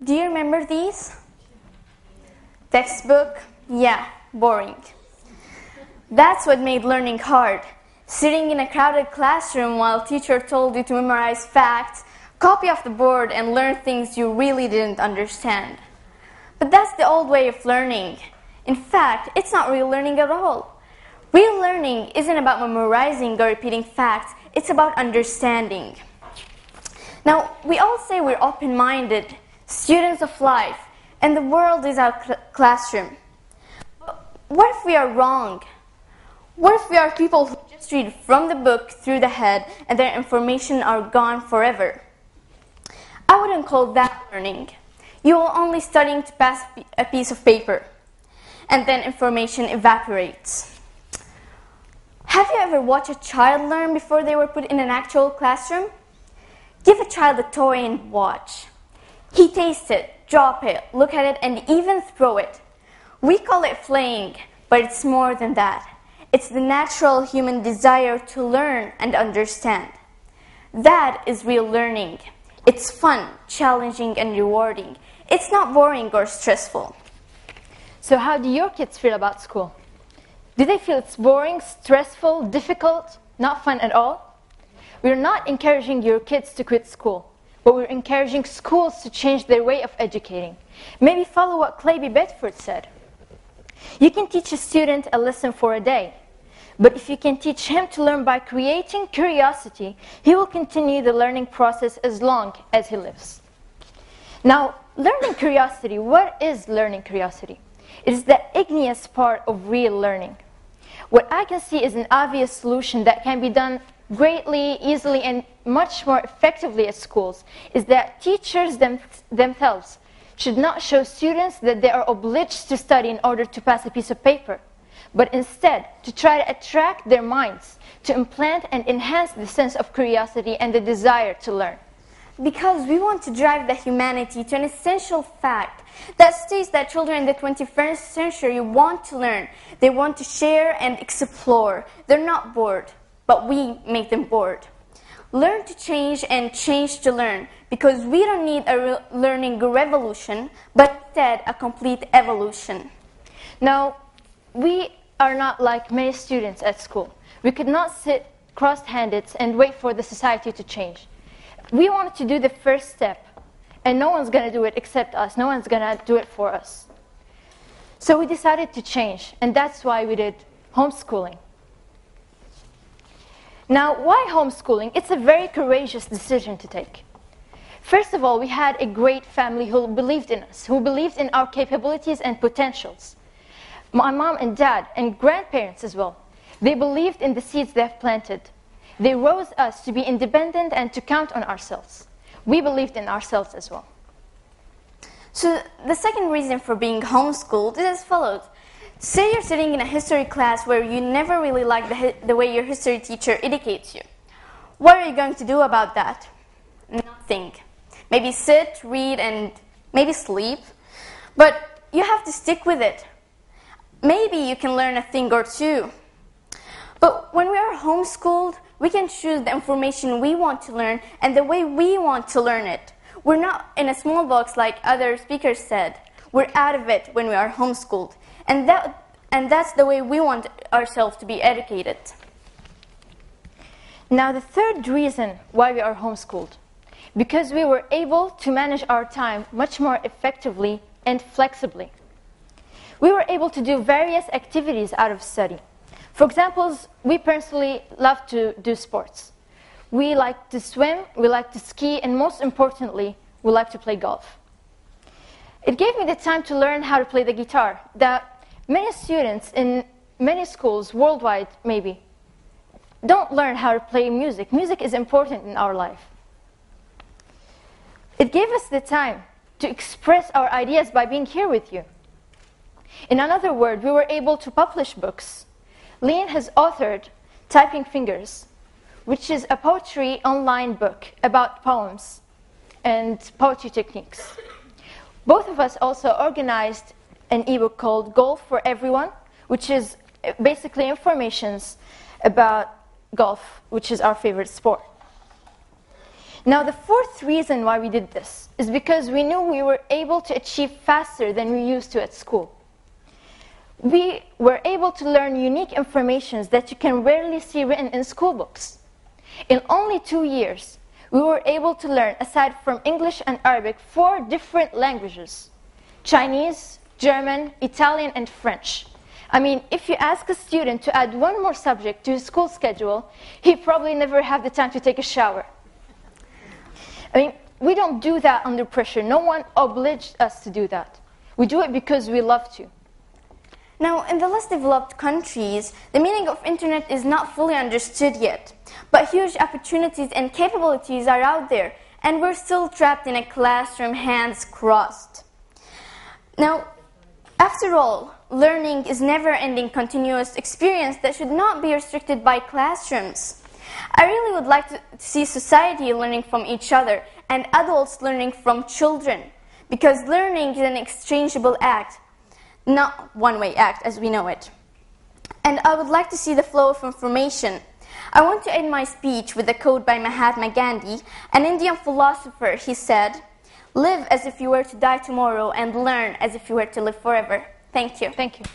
Do you remember these? Textbook? Yeah, boring. That's what made learning hard. Sitting in a crowded classroom while teacher told you to memorize facts, copy off the board, and learn things you really didn't understand. But that's the old way of learning. In fact, it's not real learning at all. Real learning isn't about memorizing or repeating facts, it's about understanding. Now, we all say we're open-minded, students of life, and the world is our classroom. But what if we are wrong? What if we are people who just read from the book through the head and their information are gone forever? I wouldn't call that learning. You are only studying to pass a piece of paper, and then information evaporates. Have you ever watched a child learn before they were put in an actual classroom? Give a child a toy and watch. He tastes it, drop it, look at it, and even throw it. We call it playing, but it's more than that. It's the natural human desire to learn and understand. That is real learning. It's fun, challenging, and rewarding. It's not boring or stressful. So how do your kids feel about school? Do they feel it's boring, stressful, difficult, not fun at all? We're not encouraging your kids to quit school, but we're encouraging schools to change their way of educating. Maybe follow what Claby Bedford said. You can teach a student a lesson for a day, but if you can teach him to learn by creating curiosity, he will continue the learning process as long as he lives. Now, learning curiosity, what is learning curiosity? It is the igneous part of real learning. What I can see is an obvious solution that can be done greatly, easily, and much more effectively at schools is that teachers themselves should not show students that they are obliged to study in order to pass a piece of paper, but instead to try to attract their minds, to implant and enhance the sense of curiosity and the desire to learn. Because we want to drive the humanity to an essential fact that states that children in the 21st century want to learn. They want to share and explore. They're not bored, but we make them bored. Learn to change and change to learn, because we don't need a learning revolution, but instead a complete evolution. Now, we are not like many students at school. We could not sit cross-handed and wait for the society to change. We wanted to do the first step, and no one's going to do it except us. No one's going to do it for us. So we decided to change, and that's why we did homeschooling. Now, why homeschooling? It's a very courageous decision to take. First of all, we had a great family who believed in us, who believed in our capabilities and potentials. My mom and dad and grandparents as well. They believed in the seeds they've planted. They rose us to be independent and to count on ourselves. We believed in ourselves as well. So the second reason for being homeschooled is as follows. Say you're sitting in a history class where you never really like the way your history teacher educates you. What are you going to do about that? Nothing. Maybe sit, read, and maybe sleep. But you have to stick with it. Maybe you can learn a thing or two. But when we are homeschooled, we can choose the information we want to learn and the way we want to learn it. We're not in a small box like other speakers said. We're out of it when we are homeschooled. And that's the way we want ourselves to be educated. Now, the third reason why we are homeschooled, because we were able to manage our time much more effectively and flexibly. We were able to do various activities out of study. For example, we personally love to do sports. We like to swim, we like to ski, and most importantly, we like to play golf. It gave me the time to learn how to play the guitar that many students in many schools worldwide, maybe, don't learn how to play music. Music is important in our life. It gave us the time to express our ideas by being here with you. In another word, we were able to publish books. Lean has authored Typing Fingers, which is a poetry online book about poems and poetry techniques. Both of us also organized an ebook called Golf for Everyone, which is basically informations about golf, which is our favorite sport. Now, the fourth reason why we did this is because we knew we were able to achieve faster than we used to at school. We were able to learn unique information that you can rarely see written in school books. In only 2 years, we were able to learn, aside from English and Arabic, 4 different languages: Chinese, German, Italian, and French. I mean, if you ask a student to add 1 more subject to his school schedule, he'd probably never have the time to take a shower. I mean, we don't do that under pressure. No one obliged us to do that. We do it because we love to. Now, in the less developed countries, the meaning of internet is not fully understood yet. But huge opportunities and capabilities are out there, and we're still trapped in a classroom, hands crossed. Now, after all, learning is never-ending continuous experience that should not be restricted by classrooms. I really would like to see society learning from each other and adults learning from children, because learning is an exchangeable act, not one-way act as we know it. And I would like to see the flow of information. I want to end my speech with a quote by Mahatma Gandhi, an Indian philosopher. He said, "Live as if you were to die tomorrow and learn as if you were to live forever." Thank you. Thank you.